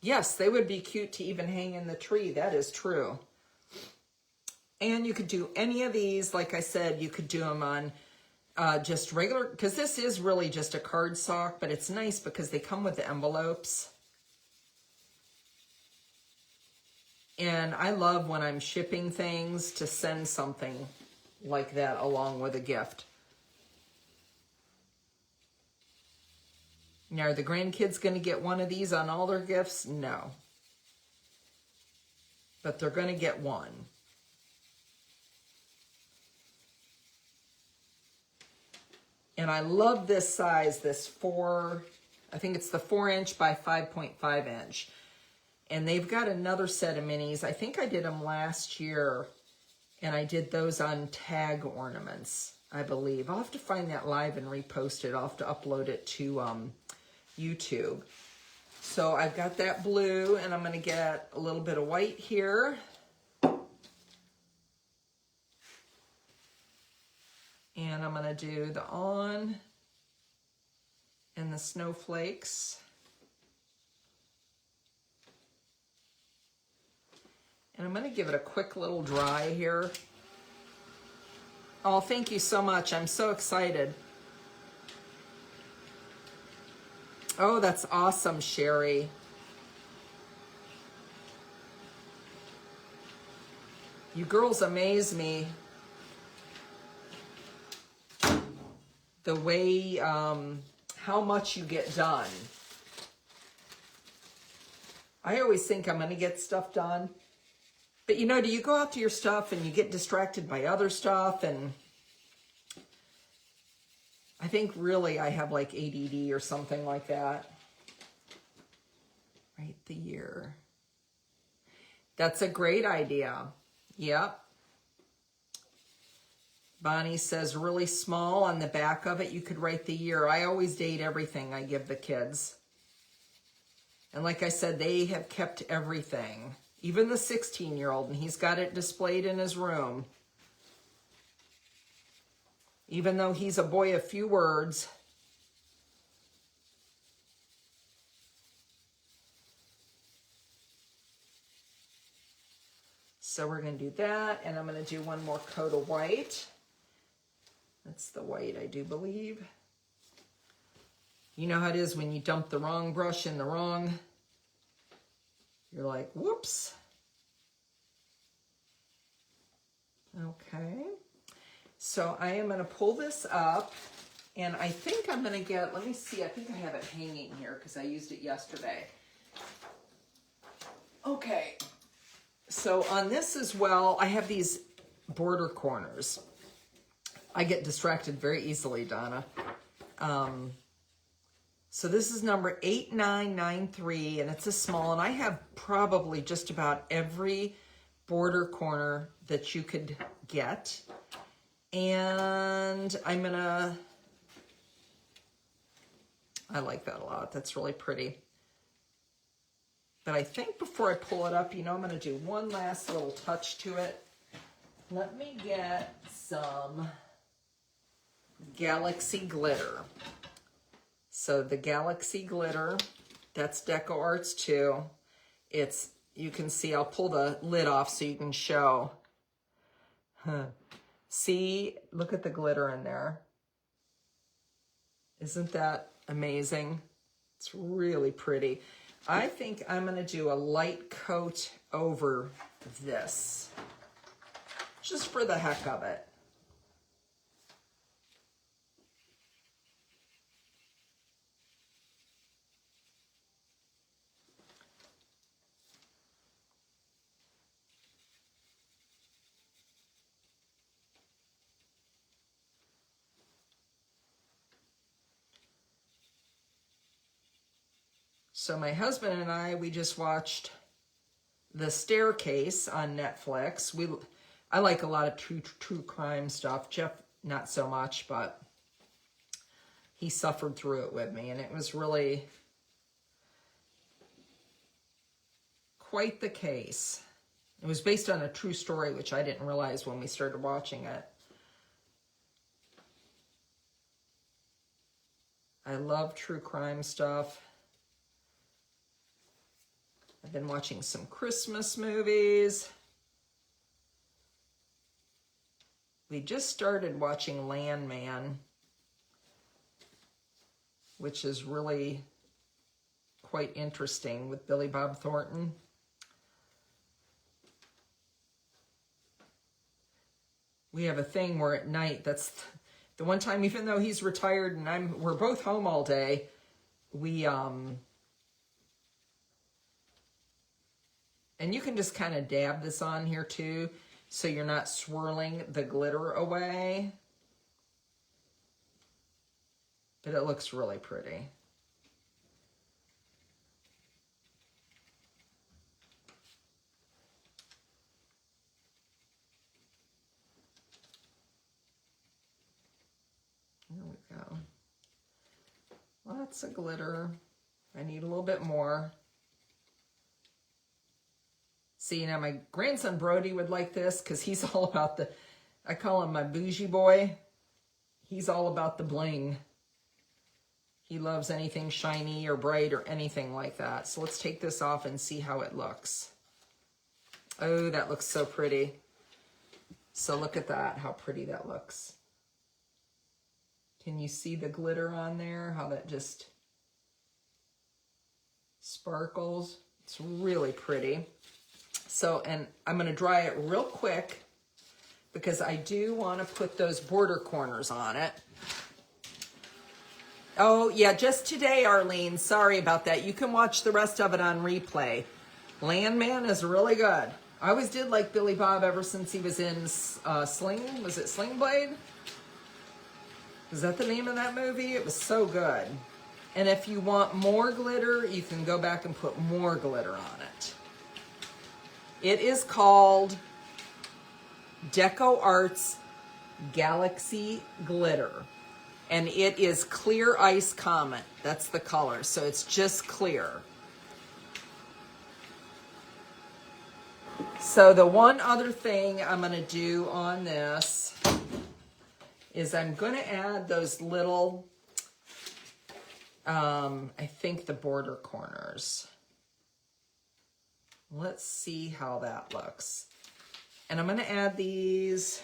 Yes, they would be cute to even hang in the tree. That is true. And you could do any of these. Like I said, you could do them on just regular, because this is really just a card sock, but it's nice because they come with the envelopes. And I love when I'm shipping things to send something like that along with a gift. Now, are the grandkids going to get one of these on all their gifts? No. But they're going to get one. And I love this size, this I think it's the 4" by 5.5". And they've got another set of minis. I think I did them last year, and I did those on tag ornaments, I believe. I'll have to find that live and repost it. I'll have to upload it to YouTube. So I've got that blue, and I'm going to get a little bit of white here. And I'm going to do the on and the snowflakes. And I'm going to give it a quick little dry here. Oh, thank you so much. I'm so excited. Oh, that's awesome, Sherry. You girls amaze me. The way, how much you get done. I always think I'm going to get stuff done. But you know, do you go out to your stuff and you get distracted by other stuff? And I think really I have like ADD or something like that. Write the year. That's a great idea. Yep. Bonnie says really small on the back of it, you could write the year. I always date everything I give the kids. And like I said, they have kept everything. Even the 16-year-old, and he's got it displayed in his room. Even though he's a boy of few words. So we're going to do that, and I'm going to do one more coat of white. That's the white, I do believe. You know how it is when you dump the wrong brush in the wrong... You're like, whoops. Okay. So I am going to pull this up, and I think I'm going to get, let me see, I think I have it hanging here because I used it yesterday. Okay. So on this as well, I have these border corners. I get distracted very easily, Donna. So this is number 8993, and it's a small, and I have probably just about every border corner that you could get. And I'm gonna, I like that a lot. That's really pretty. But I think before I pull it up, you know, I'm gonna do one last little touch to it. Let me get some Galaxy Glitter. So the Galaxy Glitter, that's Deco Arts too. It's, you can see, I'll pull the lid off so you can show. See, look at the glitter in there. Isn't that amazing? It's really pretty. I think I'm going to do a light coat over this, just for the heck of it. So my husband and I, we just watched The Staircase on Netflix. I like a lot of true crime stuff. Jeff, not so much, but he suffered through it with me, and it was really quite the case. It was based on a true story, which I didn't realize when we started watching it. I love true crime stuff. I've been watching some Christmas movies. We just started watching Landman, which is really quite interesting with Billy Bob Thornton. We have a thing where at night, that's the one time, even though he's retired and we're both home all day, we, and you can just kind of dab this on here too, so you're not swirling the glitter away. But it looks really pretty. There we go. Lots of glitter. I need a little bit more. See, now my grandson Brody would like this because he's all about the, I call him my bougie boy. He's all about the bling. He loves anything shiny or bright or anything like that. So let's take this off and see how it looks. Oh, that looks so pretty. So look at that, how pretty that looks. Can you see the glitter on there? How that just sparkles. It's really pretty. So, and I'm going to dry it real quick because I do want to put those border corners on it. Oh, yeah, just today, Arlene. Sorry about that. You can watch the rest of it on replay. Landman is really good. I always did like Billy Bob ever since he was in Sling. Was it Sling Blade? Is that the name of that movie? It was so good. And if you want more glitter, you can go back and put more glitter on it. It is called Deco Arts Galaxy Glitter. And it is Clear Ice Comet. That's the color. So it's just clear. So the one other thing I'm going to do on this is I'm going to add those little, I think the border corners. Let's see how that looks. And I'm going to add these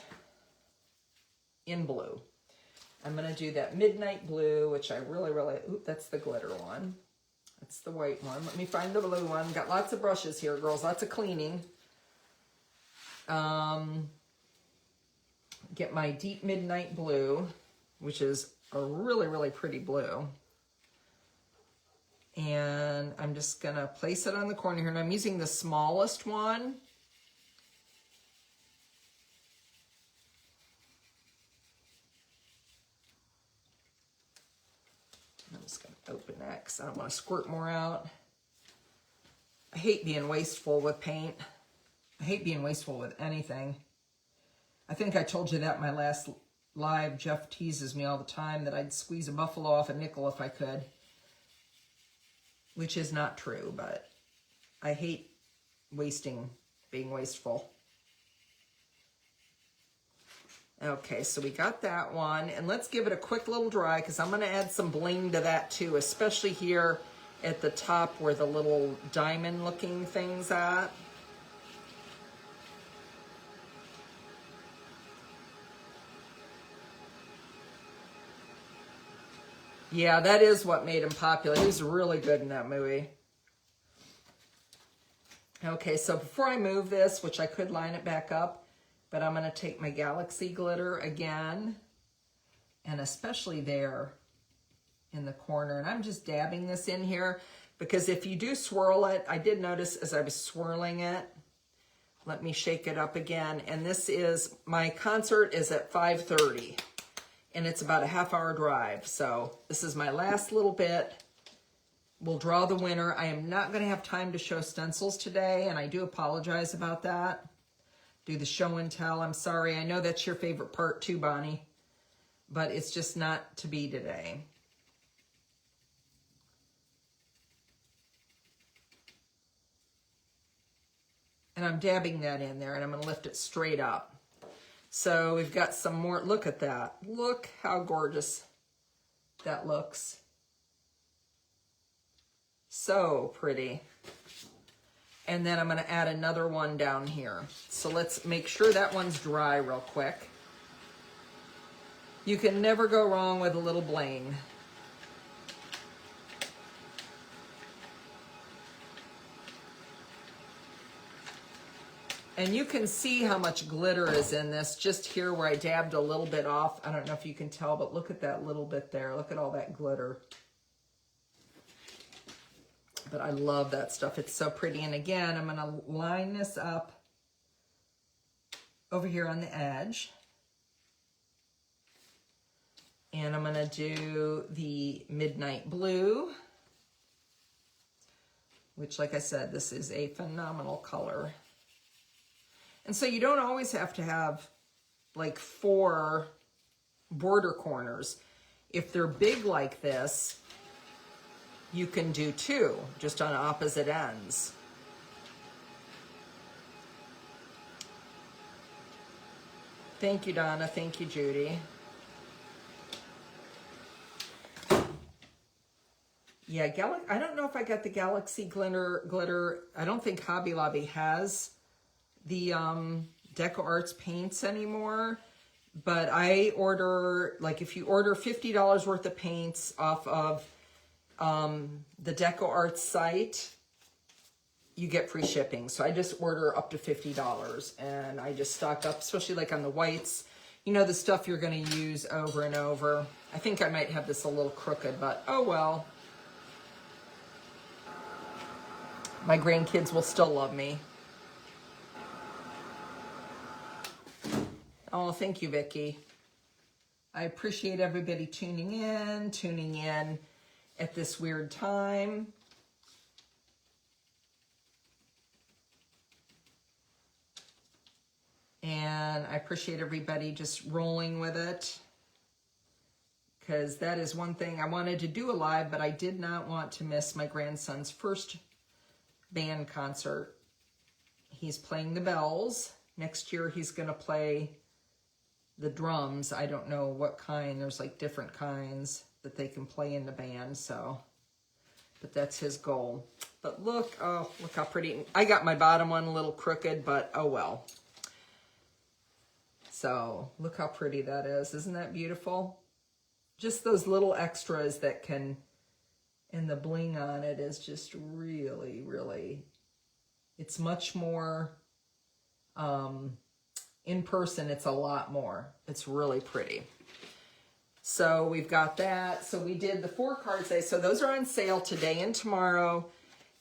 in blue. I'm going to do that midnight blue, which I really, ooh, that's the glitter one. That's the white one. Let me find the blue one. Got lots of brushes here, girls. Lots of cleaning. Get my deep midnight blue, which is a really, really pretty blue. And I'm just going to place it on the corner here. And I'm using the smallest one. I'm just going to open that because I don't want to squirt more out. I hate being wasteful with paint. I hate being wasteful with anything. I think I told you that in my last live. Jeff teases me all the time that I'd squeeze a buffalo off a nickel if I could. Which is not true, but I hate being wasteful. Okay, so we got that one. And let's give it a quick little dry because I'm going to add some bling to that too, especially here at the top where the little diamond looking thing's at. Yeah, that is what made him popular. He was really good in that movie. Okay, so before I move this, which I could line it back up, but I'm going to take my Galaxy glitter again, and especially there in the corner. And I'm just dabbing this in here because if you do swirl it, I did notice as I was swirling it, let me shake it up again. And this is, my concert is at 5:30. And it's about a half-hour drive. So this is my last little bit. We'll draw the winner. I am not going to have time to show stencils today, and I do apologize about that. Do the show and tell. I'm sorry. I know that's your favorite part too, Bonnie. But it's just not to be today. And I'm dabbing that in there, and I'm going to lift it straight up. So we've got some more, look at that. Look how gorgeous that looks. So pretty. And then I'm going to add another one down here. So let's make sure that one's dry real quick. You can never go wrong with a little bling. And you can see how much glitter is in this just here where I dabbed a little bit off. I don't know if you can tell, but look at that little bit there. Look at all that glitter. But I love that stuff. It's so pretty. And again, I'm going to line this up over here on the edge. And I'm going to do the Midnight Blue, which, like I said, this is a phenomenal color. And so you don't always have to have like 4 border corners. If they're big like this, you can do 2, just on opposite ends. Thank you, Donna. Thank you, Judy. Yeah, I don't know if I got the Galaxy glitter. I don't think Hobby Lobby has the Deco Arts paints anymore, but I order, like if you order $50 worth of paints off of the Deco Arts site, you get free shipping. So I just order up to $50 and I just stock up, especially like on the whites, you know, the stuff you're going to use over and over. I think I might have this a little crooked, but oh well. My grandkids will still love me. Oh, thank you, Vicki. I appreciate everybody tuning in at this weird time. And I appreciate everybody just rolling with it, because that is one thing. I wanted to do a live, but I did not want to miss my grandson's first band concert. He's playing the bells. Next year he's going to play the drums. I don't know what kind. There's like different kinds that they can play in the band, so, but that's his goal. But look, oh, look how pretty. I got my bottom one a little crooked, but oh well. So look how pretty that is. Isn't that beautiful? Just those little extras that can, and the bling on it is just really, really, it's much more, in person, it's a lot more. It's really pretty. So we've got that. So we did the 4 cards today. So those are on sale today and tomorrow.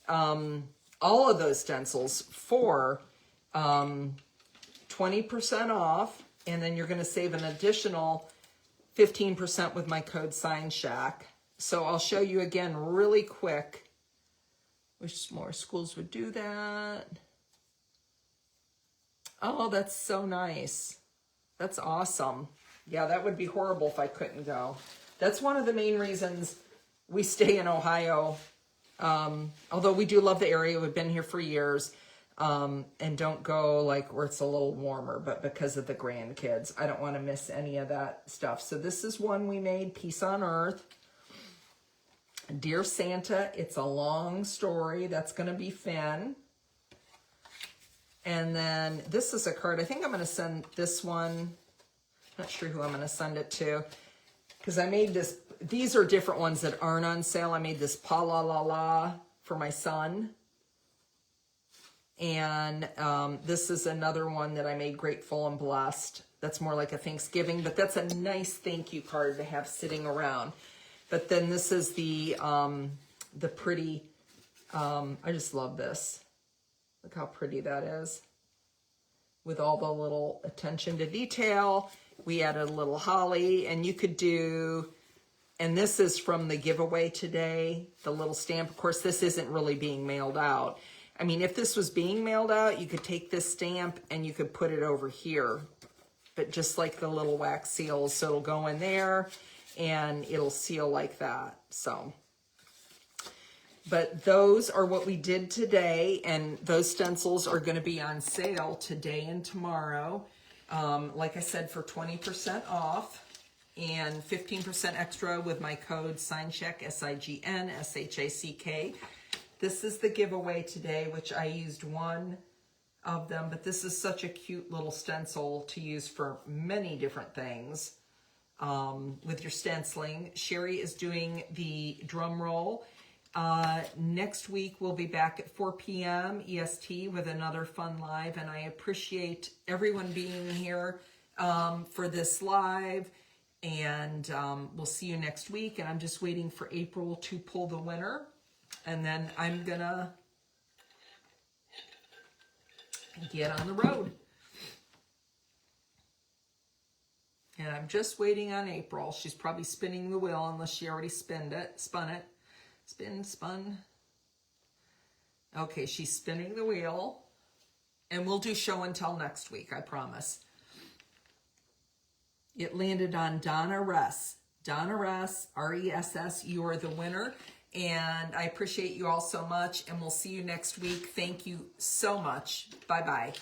All of those stencils for 20% off. And then you're going to save an additional 15% with my code SignShack. So I'll show you again really quick. Wish more schools would do that. Oh, that's so nice. That's awesome. Yeah, that would be horrible if I couldn't go. That's one of the main reasons we stay in Ohio. Although we do love the area. We've been here for years. And don't go like where it's a little warmer, but because of the grandkids, I don't want to miss any of that stuff. So this is one we made, Peace on Earth. Dear Santa, it's a long story. That's going to be Finn. And then this is a card. I think I'm going to send this one. Not sure who I'm going to send it to, because I made this. These are different ones that aren't on sale. I made this Pa La La La for my son. And this is another one that I made, Grateful and Blessed. That's more like a Thanksgiving, but that's a nice thank you card to have sitting around. But then this is the pretty, I just love this. Look how pretty that is. With all the little attention to detail. We added a little holly, and you could do, and this is from the giveaway today, the little stamp. Of course, this isn't really being mailed out. I mean, if this was being mailed out, you could take this stamp and you could put it over here. But just like the little wax seals, so it'll go in there and it'll seal like that. So, but those are what we did today, and those stencils are going to be on sale today and tomorrow. Like I said, for 20% off and 15% extra with my code SignShack, SIGNSHACK. This is the giveaway today, which I used one of them, but this is such a cute little stencil to use for many different things. with your stenciling. Sherry is doing the drum roll. Next week, we'll be back at 4 p.m. EST with another fun live, and I appreciate everyone being here for this live, and we'll see you next week. And I'm just waiting for April to pull the winner, and then I'm gonna get on the road. And I'm just waiting on April. She's probably spinning the wheel unless she already spun it. Spun. Okay, she's spinning the wheel. And we'll do show and tell next week, I promise. It landed on Donna Ress. Donna Ress, R-E-S-S, you are the winner. And I appreciate you all so much. And we'll see you next week. Thank you so much. Bye-bye.